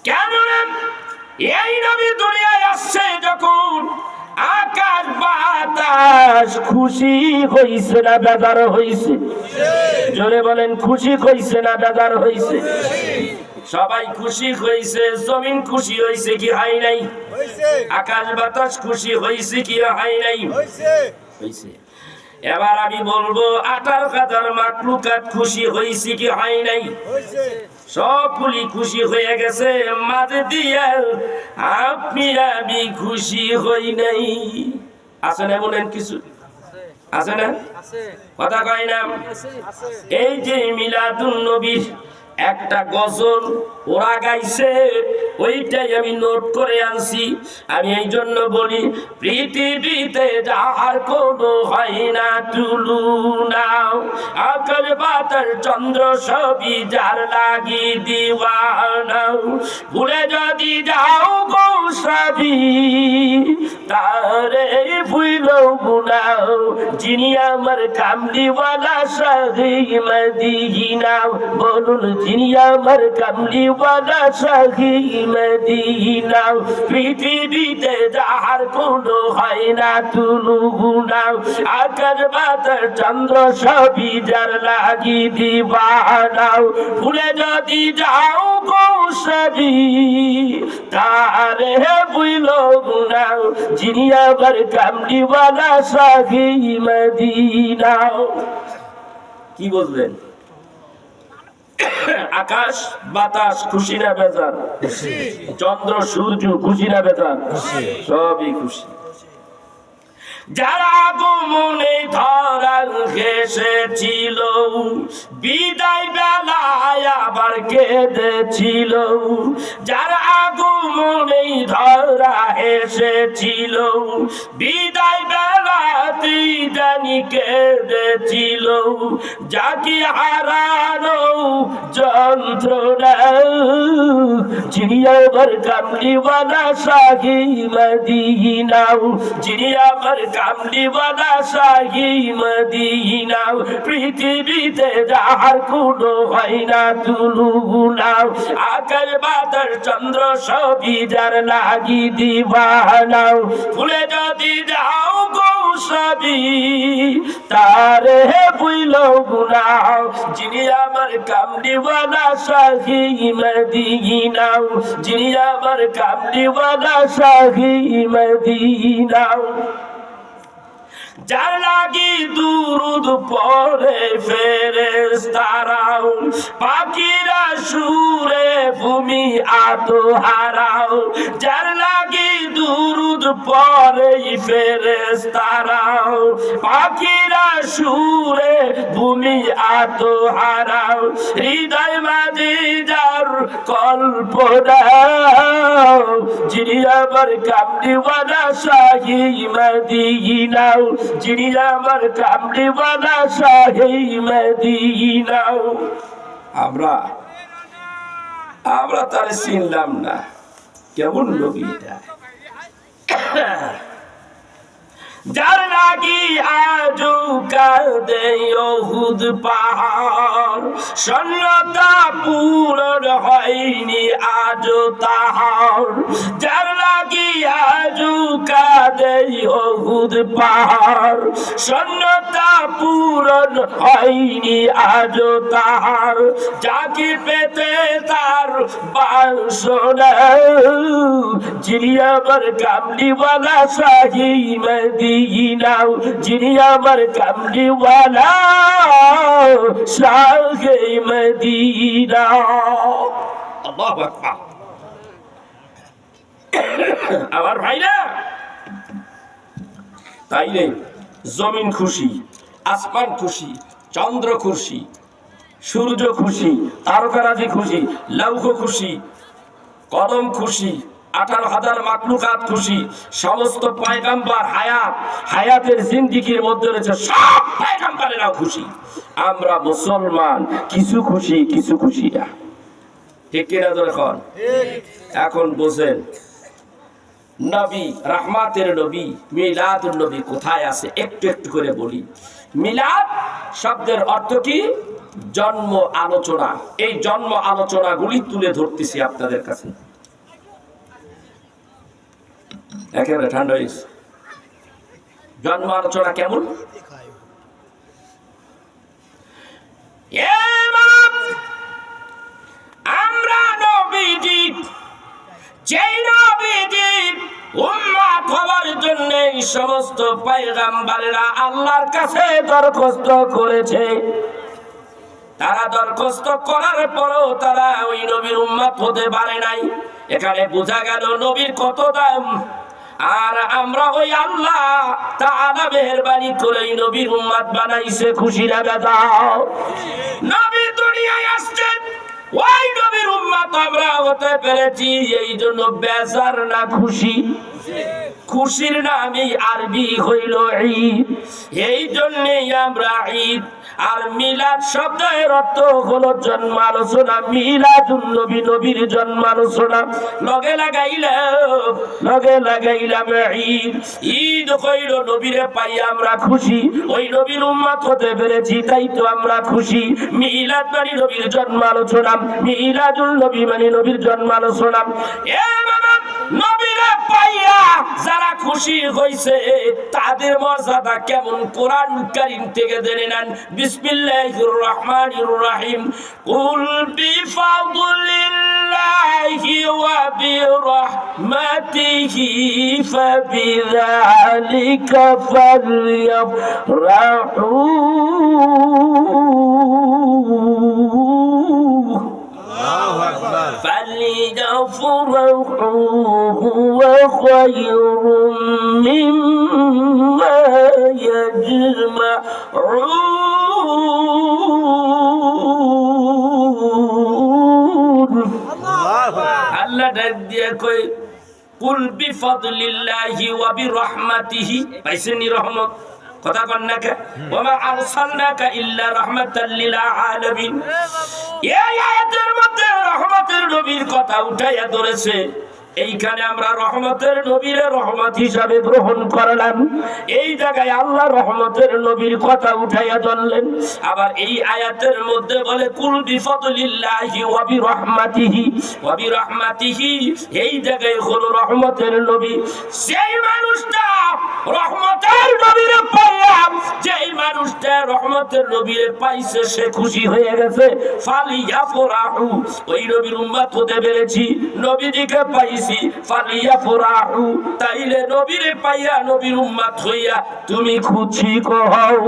কেন? এই নবী দুনিয়ায় আসছে যখন আকাশ বাতাস খুশি হইছে না বেজার হইছে? জোরে বলেন, খুশি হইছে না বেজার হইছে? সবাই খুশি হইছে। জমিন খুশি হইছে কি হয় নাই? আকাশ বাতাস খুশি হইছে কি হয় নাই? হইছে। এবার আমি বলবো 18,000 মাখলুকাত খুশি হইছে কি হয় নাই? সবগুলি খুশি হয়ে গেছে, মাঝে দিয়ে আপনি আমি খুশি হই নাই। আছে না বলেন? কিছু আছে না? কথা কয় না? এই যে মিলাদুন নবী একটা গজল ওরা গাইছে, ওইটাই আমি নোট করে আনছি। আমি এই জন্য বলি, পৃথিবীতে যার কোনো হয় না তুলনা, আকাশ বাতাস চন্দ্র সবই যার লাগি দিওয়ানা। ভুলে যদি যাও গো সবই তারে ভুইলো গুনাও, যিনি আমার কামলিওয়ালা শাহে মদিনা। বলুন, যিনি আমার কামলিওয়ালা শাহে মদিনা। পৃথিবীতে যার কোনো হয় না তুলনা, আকাশ বাতাস চন্দ্র সবই যার লাগি দিওয়ানা। ভুলে যদি যাও গো সবই তারে ভুইলো গুনাও, যিনি আমার কামলিওয়ালা শাহে মদিনা। কি বলবেন? আকাশ বাতাস খুশি না বেজার? চন্দ্র সূর্য খুশি না বেজার? সবই খুশি। যারা আগমনে ধরা ঘেসেছিল, বিদায় বেলায় আবার কেঁদেছিল। যারা আগমনে ধরা এসেছিল, বিদায় বেলাতেই জানি কেঁদেছিল। যাকে হারানো যন্ত্রণা, যিনি আমার কামলিওয়ালা শাহে মদিনা, যিনি আমার কামলিওয়ালা শাহে মদিনা। পৃথিবীতে যার কোনো হয় না তুলনা, আকাশ বাতাস চন্দ্র সবই যার লাগি দিওয়ানা। ভুলে যদি যাও গো সবই তারে ভুইলো গুনাও, যিনি আমার কামলিওয়ালা শাহে মদিনা, যিনি আমার কামলিওয়ালা শাহে মদিনা। যার লাগি দুরুদ পড়ে ফেরেশতারাও, পাখিরা সুরে ভূমি আত্মহারাও। যার লাগি দুরুদ পড়ে ফেরেশতারাও, পাখিরা সুরে ভূমি আত্মহারাও। হৃদয় মাঝে যার কল্পনা, যিনি আমার কামলিওয়ালা শাহে মদিনা, যিনি আমার কামলিওয়ালা শাহে মদিনা। আমরা তার চিনলাম না। কেমন নবী এটা? যার লাগি আজও কাঁদে উহুদ পাহাড়, শূন্যতা পূরণ হয়নি আজও তাহার। যার লাগি আজও কাঁদে উহুদ পাহাড়, শূন্যতা পূরণ হয়নি আজও তাহার। যাকে পেতে তার বাসনা, যিনি আমার কামলিওয়ালা শাহে মদিনা, যিনি আমার কামলিওয়ালা শাহে মদিনা। আল্লাহু আকবার। আমার ভাইরা, তাইলে জমিন খুশি, আসমান খুশি, চন্দ্র খুশি, সূর্য খুশি, তারকারাজি খুশি, লৌহ খুশি, কলম খুশি, 18,000 মাখলুকাত খুশি, সমস্ত পয়গম্বর হায়াতের জিন্দেগির মধ্যে রয়েছে সব পয়গম্বরেরা খুশি। আমরা মুসলমান কিছু খুশি কিছু খুশি না। ঠিক কিনা? এখন বোঝেন, নবী রহমাতের নবী মিলাদুন নবী কোথায় আছে একটু একটু করে বলি। মিলাদ শব্দের অর্থ কি? জন্ম আলোচনা। এই জন্ম আলোচনাগুলি তুলে ধরতেছি আপনাদের কাছে। একেবারে ঠান্ডা হয়েছে। জন্ম আলোচনা কেমন? আমরা নবীজি যেই নবীজি উম্মত হওয়ার জন্য সমস্ত পয়গম্বররা আল্লাহর কাছে দরখাস্ত করেছে, তারা দরখাস্ত করার পরও তারা ওই নবীর উম্মত হতে পারে নাই। এখানে বোঝা গেল নবীর কত দাম। আর আমরা ওই আল্লাহ তাআলা মেহেরবানি করে নবীর উম্মত বানাইছে। খুশি না বেজাও? নবী দুনিয়ায় আসছেন, ওই নবীর উম্মত আমরা হতে পেরেছি, এই জন্য বেজার না খুশি? খুশির নামই আরবি হইল ঈদ। এই জন্যই আমরা ঈদ আর মিলাদ শব্দের অর্থ হলো জন্মালোচনা। মিলাদুন নবী, নবীর জন্মালোচনা। লগে লাগাইলাম ঈদ। ঈদ হইল নবীরে পাই আমরা খুশি, ওই নবীর উম্মত হতে পেরেছি তাই তো আমরা খুশি। মিলাদ মানে নবীর জন্মালোচনা, মিলাদুল নবী মানে নবীর জন্মালোচনা। এ বাবা, নবীরে পাইয়া যারা খুশি হইছে তাদের মর্যাদা কেমন কোরআন কারীম থেকে জেনে নেন। বিসমিল্লাহির রহমানির রহিম। কুল বিফাদলিল্লাহি ওয়া বিরহমাতিহি ফাবিযালিকা ফালইফরাহু। فليفرحوا هو خير مما يجمعون। আল্লাহ ডাক দিয়ে কই কুল বিফাদলিল্লাহি ওয়া বিরহমাতিহি। পাইছেন রহমত? কথা কন না কে? ওয়া আরসালনাকা ইল্লা রাহমাতাল লিল আলামিন। এই আয়াতের মধ্যে রহমতের নবীর কথা উঠাইয়া ধরেছে। এইখানে আমরা রহমতের নবীর রহমত হিসাবে গ্রহণ করলাম। এই জায়গায় আল্লাহ রহমতের নবীর কথা উঠাইয়া ধরলেন। আবার এই আয়াতের মধ্যে বলে কুল বিফাদলিল্লাহি ওয়া বিরহমাতিহি। ওয়া বিরহমাতিহি এই জায়গায় হলো রহমতের নবী। সেই মানুষটা রহমতের নবীর পাইয়া, যেই মানুষটা রহমতের নবীর পাইছে সে খুশি হয়ে গেছে। ফালিয়াফরাহু, ওই নবীর উম্মত হতে পেরেছি, নবীজিকে পাইছি। ফালিয়াফরাহু, তাইলে নবীরে পাইয়া নবীর উম্মত হইয়া তুমি খুশি হও।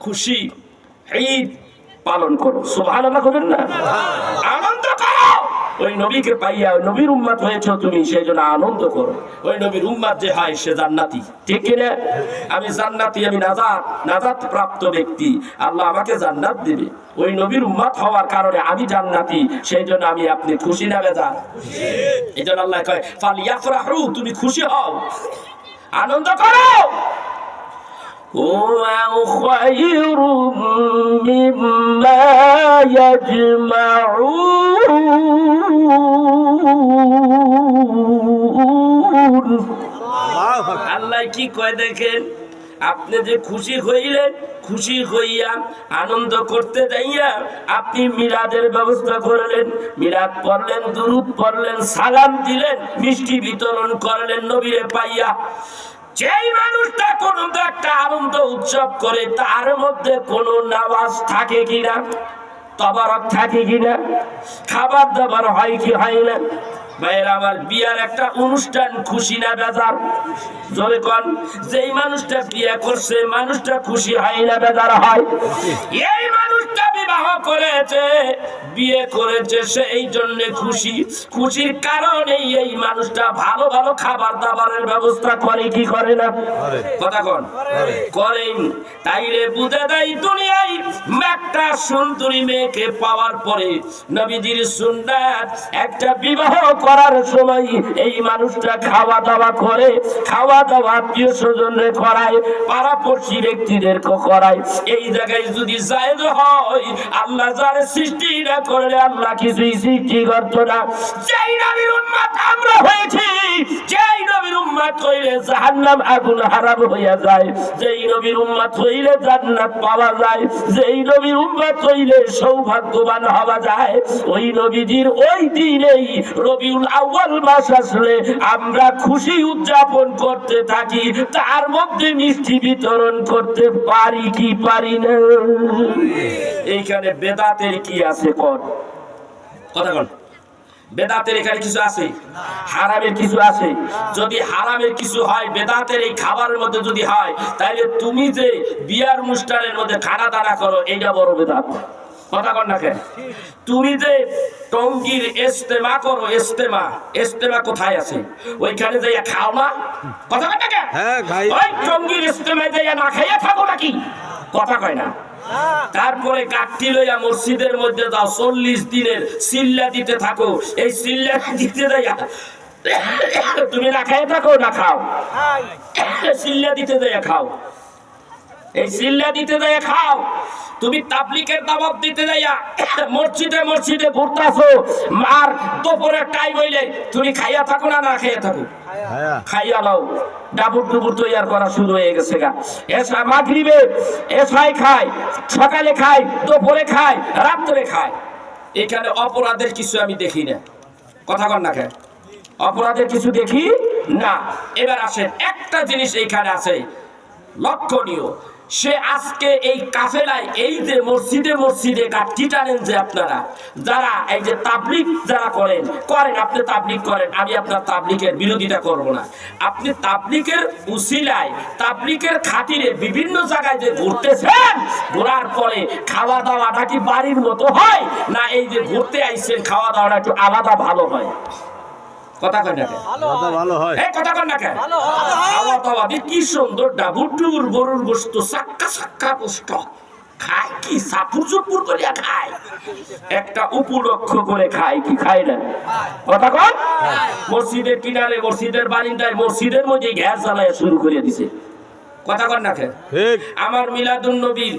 খুশি ঈদ পালন করো। সুবহানাল্লাহ করেন না? আনন্দ করো। ওই নবীকে পাইয়া ওই নবীর উম্মত হয়েছে তুমি, সেই জন্য আনন্দ করো। ওই নবীর উম্মত যে হয় সে জান্নাতি, ঠিক কিনা? আমি জান্নাতি, আমি নাজাত প্রাপ্ত ব্যক্তি, আল্লাহ আমাকে জান্নাত দিবে। ওই নবীর উম্মত হওয়ার কারণে আমি জান্নাতি, সেই জন্য আমি আপনি খুশি না বেজার? এই জন্য আল্লাহ কয় ফালিয়াফরাহু, তুমি খুশি হও, আনন্দ করো। هو خير مما يجمعون। আল্লাহ কি কয় দেখেন, আপনি যে খুশি হইলেন, খুশি হইয়া আনন্দ করতে যাইয়া আপনি মিলাদের ব্যবস্থা করলেন, মিলাদ পড়লেন, দুরূদ পড়লেন, সালাম দিলেন, মিষ্টি বিতরণ করলেন নবীরে পাইয়া। যেই মানুষটা কোন একটা আনন্দ উৎসব করে তার মধ্যে কোন নামাজ থাকে কিনা, তবারক থাকে কিনা, খাবার দাবার হয় কি হয় না? ভাইয়ের আমার, বিয়ার একটা অনুষ্ঠান খুশি না বেজার? জোরে কোন। যেই মানুষটা বিয়ে করছে মানুষটা খুশি হয় না বেজার হয়? এই মানুষটা বিবাহ করেছে, বিয়ে করেছে, সেই জন্য খুশি। খুশির কারণে এই মানুষটা ভালো ভালো খাবার দাবারের ব্যবস্থা করে কি করে না? কথা কোন করেন। তাইলে বুঝে দেয় দুনিয়ায় একটা সুন্দরী মেয়েকে পাওয়ার পরে নবীজির সুন্নাত, একটা বিবাহ করার সময় এই মানুষটা খাওয়া দাওয়া করে, খাওয়া দাওয়া আত্মীয় স্বজনরে করায়, পাড়াপড়শি ব্যক্তিদেরকে করায়। এই জায়গায় যদি জায়েজ হয় আল্লাহ আল্লাহ যার সৃষ্টি না করলে আল্লাহ কিছুই সৃষ্টি করতো না। যেই নবীর উম্মত আমরা হয়েছি, যেই নবীর উম্মত হইলে জাহান্নাম আগুন হারাম হইয়া যায়, যেই নবীর উম্মত হইলে জান্নাত পাওয়া যায়, যেই নবীর উম্মত হইলে সৌভাগ্যবান হওয়া যায়, ওই নবীজির ওই দিনেই রবিউল আউয়াল মাস আসলে আমরা খুশি উদযাপন করতে থাকি। তার মধ্যে মিষ্টি বিতরণ করতে পারি কি পারি না? এইখানে বেদাতের কি আছে? কথা বল। বেদাতের এখানে কিছু আছে? হারামের কিছু আছে? যদি হারামের কিছু হয়, বেদাতের এই খাবারের মধ্যে যদি হয়, তাহলে তুমি যে বিয়ার অনুষ্ঠানের মধ্যে খানা দানা করো, এইটা বড় বেদাত। কথা কর না কেন? তুমি যে টঙ্গির ইস্তেমা করো, ইস্তেমা কোথায় আছে? ওইখানে যাইয়া খাও না? কথা কর না কেন? ওই টঙ্গির ইস্তেমায় যাইয়া না খাইয়া থাকো নাকি? কথা কয় না। তারপরে কাঠটি লইয়া মসজিদের মধ্যে যাও, 40 দিনের সিল্লা দিতে থাকো। এই সিল্লা দিতে যাইয়া তুমি না খাইয়া থাকো না খাও? সিল্লা দিতে যাইয়া খাও। এই সিল্লা দিতে যাইয়া খাও। তুমি তাবলীগের দাওয়াত দিতে যাইয়া মসজিদে মসজিদে ঘুরতাছো, আর দুপুরের টাইম হইলে তুমি খাইয়া থাকো না না খাইয়া থাকো? খাইয়া লাও। ডাবুর ডুবুর তৈয়ার করা শুরু হয়ে গেছে গা। এসা মাগরিবে এসাই খায়, সকালে খায়, দুপুরে খায়, রাত্রে খায়। এখানে অপরাধের কিছু আমি দেখি না। কথা কর না কেন? অপরাধের কিছু দেখি না। এবার আসেন, একটা জিনিস এইখানে আছে লক্ষণীয়। সে আজকে এই কাফেলায়, এই যে মসজিদে মসজিদে গাঠি টানেন যে আপনারা, যারা এই যে তাবলীগ যারা করেন, আপনি তাবলীগ করেন, আমি আপনার তাবলীগের বিরোধিতা করব না। আপনি তাবলীগের উসিলায়, তাবলীগের খাতিরে বিভিন্ন জায়গায় যে ঘুরতেছেন, ঘোরার পরে খাওয়া দাওয়াটা কি বাড়ির মতো হয়, না এই যে ঘুরতে আইছেন খাওয়া দাওয়াটা একটু আলাদা ভালো হয়? কথা কয় না কেন? ভালো হয়। কথা কয় না কেন? খাওয়া দাওয়া কি সুন্দর, ডাবুর ডুবুর গরুর গোশত সাক্কা সাক্কা গোশত খায়, কি সাপুর চুপুর করিয়া খায়, একটা উপলক্ষ করে খায় কি খায় না? কথা কয়। মসজিদের কিনারে, মসজিদের বারিন্দায়, মসজিদের মধ্যে গ্যাস জ্বালায় শুরু করে দিছে। কথা কয় না কেন? আমার মিলাদুন নবীর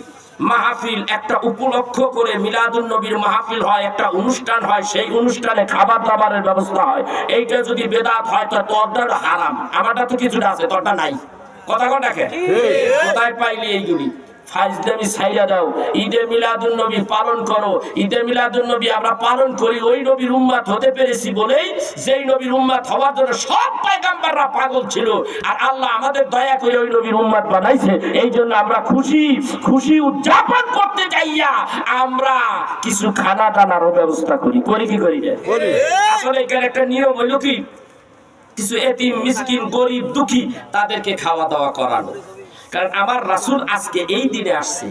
মাহফিল, একটা উপলক্ষ করে মিলাদুন নবীর মাহফিল হয়, একটা অনুষ্ঠান হয়, সেই অনুষ্ঠানে খাবার দাবারের ব্যবস্থা হয়। এইটা যদি বেদাত হয় তো তোরটা হারাম, আমারটা তো কিছুটা আছে, তোরটা নাই। কথা কয় না কেন? কোথায় পাইলি এইগুলি? ফাজলামি ছাইরা দাও। ঈদে মিলাদুন নবী পালন করো। ঈদে মিলাদুন নবী আমরা পালন করি, ওই নবীর উম্মত হতে পেরেছি বলেই, যেই নবীর উম্মত হওয়ার জন্য সব পয়গম্বররা পাগল ছিল, আর আল্লাহ আমাদের দয়া করে ওই নবীর উম্মত বানাইছে। এই জন্য আমরা খুশি উদযাপন করতে যাইয়া আমরা কিছু খানা দানারও ব্যবস্থা করি কি করি না? আসলে এখানে একটা নিয়ম হইল কি, কিছু এতিম মিসকিন গরিব দুঃখী তাদেরকে খাওয়া দাওয়া করানো। কারণ আমার রাসূল আজকে এই দিনে আসছে।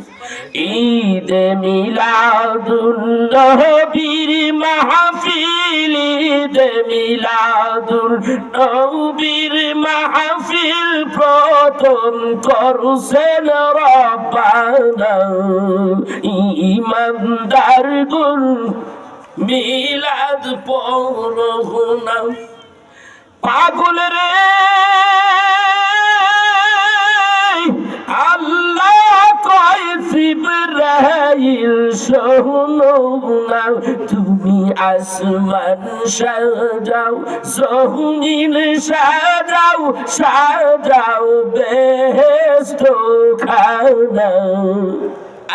ঈদে মিলাদুন নবীর মাহফিল, ঈদে মিলাদুন নবীর মাহফিল প্রথম করছেন রব্বানা, ইমানদার গুন মিলাদ পড়না। পাগল রে আল্লাহ কয় জিবরাইল শোনো না, তুমি আসমান সাজাও, জমিন সাজাও, সাজাও বেহেশত খানা।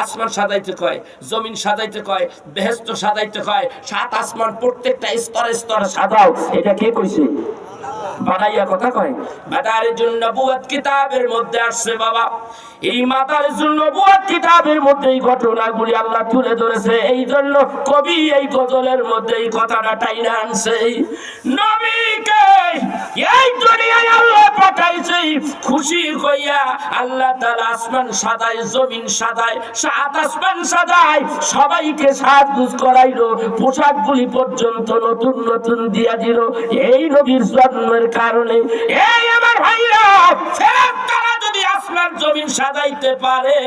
আসমান সাজাইতে কয়, জমিন সাজাইতে কয়, বেহেশত সাজাইতে কয়, সাত আসমান প্রত্যেকটা স্তরে স্তরে সাজাও। এটা কে কইছে? বানাইয়া কথা কয়। মাদারিজুন নবুওয়াত কিতাবের মধ্যে আসছে বাবা। এই মাদারিজুন নবুওয়াত কিতাবের মধ্যে এই ঘটনাগুলি আল্লাহ তুলে ধরেছে। এই জন্য কবি এই গজলের মধ্যে এই কথাটা টাইনা আনছে। নবীকে এই দুনিয়ায় আল্লাহ পাঠাইছে খুশি হইয়া। আল্লাহ তাআলা আসমান সাজায়, জমিন সাজায়, সাত আসমান সাজায়, সবাইকে সাজগুজ করাইলো, পোশাকগুলি পর্যন্ত নতুন নতুন দিয়া দিল এই নবীর জন্মের কারণে। এই আমার ভাইরা, ফেরেশতারা যদি আসমান জমিন সাজাইতে পারে,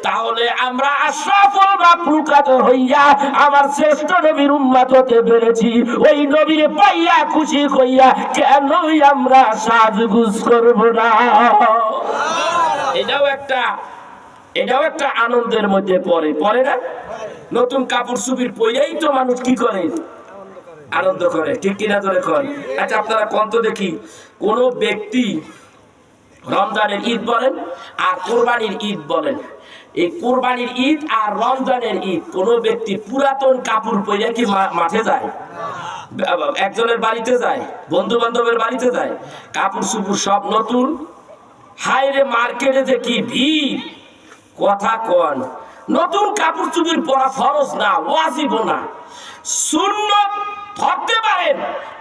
তাহলে আমরা আশরাফুল মাখলুকাত হইয়া আমার শ্রেষ্ঠ নবীর উম্মত হতে পেরেছি। ওই নবীর পাইয়া খুশি হইয়া কেনই আমরা সাজগুজ করব না? এটাও একটা আনন্দের মধ্যে পড়ে, পড়ে না? নতুন কাপড় চুপির পরেই তো মানুষ কি করে, আনন্দ করে, ঠিক কিনা ধরে কর। আচ্ছা আপনারা কত দেখি কোন ব্যক্তি রমজানের ঈদ বলেন আর কোরবানির ঈদ বলেন, এই কোরবানির ঈদ আর রমজানের ঈদ কোন ব্যক্তি পুরাতন কাপড় পরে কি মাঠে যায়? একজনের বাড়িতে যায়, বন্ধু বান্ধবের বাড়িতে যায়, কাপড় চুপুর সব নতুন। হায়রে মার্কেটে যে কি ভিড়, কথা কন। নতুন কাপড় চুপুর পরা ফরজ না, ওয়াজিব না, সুন্নত ধরতে পারেন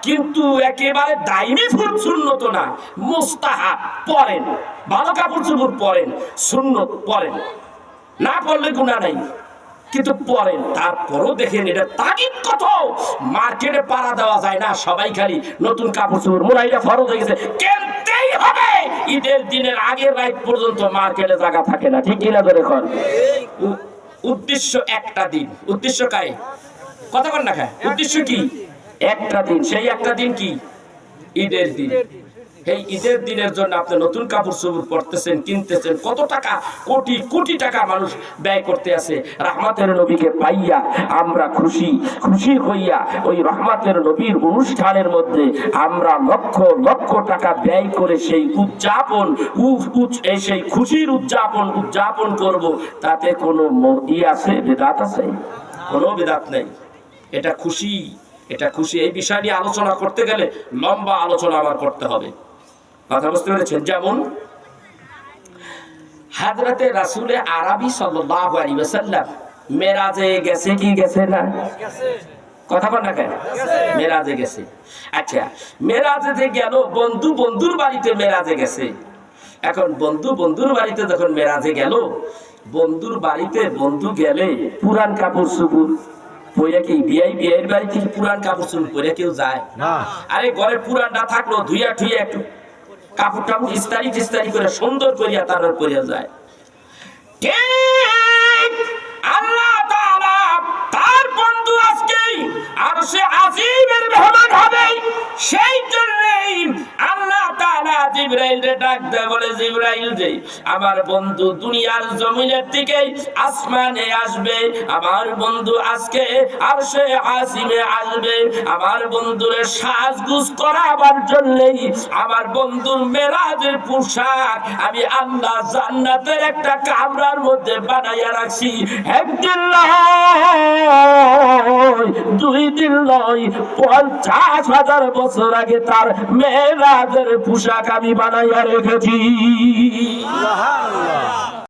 কিন্তু একেবারে দাইমি ফুল সুন্নত না, মুস্তাহাব পরেন, ভালো কাপড় চুপুর পরেন, সুন্নত পরেন, না পড়লে গুনাহ নাই কিন্তু পরেন। তারপরও দেখেন এটা তাগিদ কত, মার্কেটে পাড়া দেওয়া যায় না, সবাই খালি নতুন কাপড় চোপড়, মোলাইটা ফরজ হয়ে গেছে, কিনতেই হবে। ঈদের দিনের আগের রাত পর্যন্ত মার্কেটে জায়গা থাকে না, ঠিক কিনা ধরে কর। উদ্দেশ্য একটা দিন, উদ্দেশ্য কাই কথা বল না খায়, উদ্দেশ্য কি? একটা দিন, সেই একটা দিন কি? ঈদের দিন। এই ঈদের দিনের জন্য আপনি নতুন কাপড় চোপড় পরতেছেন, কিনতেছেন, কত টাকা, কোটি কোটি টাকা মানুষ ব্যয় করতে আছে। রহমতের নবীকে পাইয়া আমরা খুশি খুশি হইয়া ওই রহমতের নবীর অনুষ্ঠানের মধ্যে আমরা লক্ষ লক্ষ টাকা ব্যয় করে সেই উদযাপন, সেই খুশির উদযাপন করব, তাতে কোনো ই আছে, বিদআত আছে? কোনো বিদআত নেই। এটা খুশি, এটা খুশি। এই বিষয় নিয়ে আলোচনা করতে গেলে লম্বা আলোচনা আবার করতে হবে, কথা বুঝতে পেরেছেন? যেমন হযরতে রাসূল আরবি সাল্লাল্লাহু আলাইহি ওয়াসাল্লাম মেরাজে গেছে কি গেছে না? কথা বল না কেন? মেরাজে গেছে। আচ্ছা মেরাজে যে গেল, বন্ধু বন্ধুর বাড়িতে মেরাজে গেছে। এখন বন্ধু বন্ধুর বাড়িতে যখন মেরাজে গেল, বন্ধুর বাড়িতে বন্ধু গেলে পুরান কাপড় চোপড় পরে কি বিয়ের বাড়ি থেকে পুরান কাপড় চোপড় পরে কেউ যায় না? আরে ঘরে পুরান না থাকলো ধুইয়া ঠুইয়া একটু কাপড় টাপড় ইস্তারি করে সুন্দর করিয়া তারপর পরিয়া যায়। আল্লাহ তাআলা তার বন্ধু আজকে আরশে আজিমের মেহমান হবে, সেই জন্যই আল্লাহ তাআলা জিবরাইলকে ডাক দেয়, বলে জিবরাইল যে আমার বন্ধু দুনিয়ার জমিনের থেকে আসমানে আসবে, আমার বন্ধু আজকে আরশে আজিমে আসবে, আমার বন্ধুরে সাজগুজ করাবার জন্যই আমার বন্ধুর মেরাজের পোশাক আমি আল্লাহ জান্নাতের একটা কামরার মধ্যে বানাইয়া রাখছি। একদিন নয়, দুই দিন নয়, 50,000 বছর আগে তার মেরাজের পোশাক আমি বানাইয়া রেখেছি। সুবহানাল্লাহ।